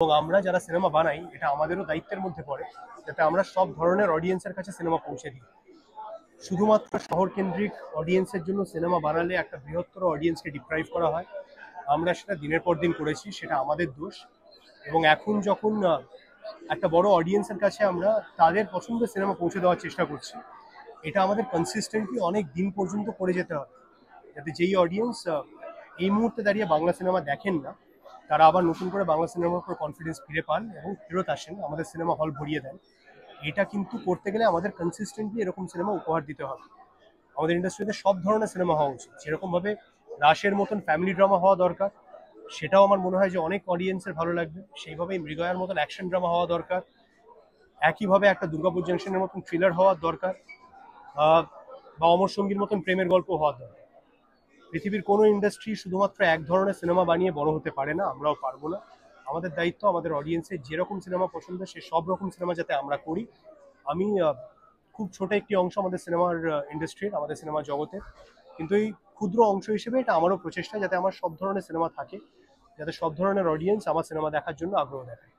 এবং আমরা যারা সিনেমা বানাই এটা আমাদেরও দায়িত্বের মধ্যে পড়ে যাতে আমরা সব ধরনের অডিয়েন্সের কাছে সিনেমা পৌঁছে দিই। শুধুমাত্র শহর কেন্দ্রিক অডিয়েন্সের জন্য সিনেমা বানালে একটা বৃহত্তর অডিয়েন্সকে ডিপ্রাইভ করা হয়। আমরা সেটা দিনের পর দিন করেছি, সেটা আমাদের দোষ। এবং এখন যখন একটা বড় অডিয়েন্সের কাছে আমরা তাদের পছন্দের সিনেমা পৌঁছে দেওয়ার চেষ্টা করছি, এটা আমাদের কনসিস্টেন্টলি অনেক দিন পর্যন্ত করে যেতে হবে, যাতে যেই অডিয়েন্স এই মুহূর্তে দাঁড়িয়ে বাংলা সিনেমা দেখেন না, তারা আবার নতুন করে বাংলা সিনেমার উপর কনফিডেন্স ফিরে পান এবং ফেরত আসেন, আমাদের সিনেমা হল ভরিয়ে দেন। এটা কিন্তু করতে গেলে আমাদের কনসিস্টেন্টলি এরকম সিনেমা উপহার দিতে হবে। আমাদের ইন্ডাস্ট্রিতে সব ধরনের সিনেমা হওয়া উচিত, যেরকমভাবে রাশের মতন ফ্যামিলি ড্রামা হওয়া দরকার, সেটাও আমার মনে হয় যে অনেক অডিয়েন্সের ভালো লাগবে। সেইভাবেই মৃগয়ার মতন অ্যাকশন ড্রামা হওয়া দরকার, একইভাবে একটা দুর্গাপুর জাংশনের মতন থ্রিলার হওয়ার দরকার, বা অমর সঙ্গীর মতন প্রেমের গল্প হওয়ার দরকার। পৃথিবীর কোনো ইন্ডাস্ট্রি শুধুমাত্র এক ধরনের সিনেমা বানিয়ে বড় হতে পারে না, আমরাও পারবো না। আমাদের দায়িত্ব আমাদের অডিয়েন্সের যেরকম সিনেমা পছন্দ সে সব রকম সিনেমা যাতে আমরা করি। আমি খুব ছোট একটি অংশ আমাদের সিনেমার ইন্ডাস্ট্রির, আমাদের সিনেমা জগতের, কিন্তু এই ক্ষুদ্র অংশ হিসেবে এটা আমারও প্রচেষ্টা যাতে আমার সব ধরনের সিনেমা থাকে, যাতে সব ধরনের অডিয়েন্স আমার সিনেমা দেখার জন্য আগ্রহ দেখায়।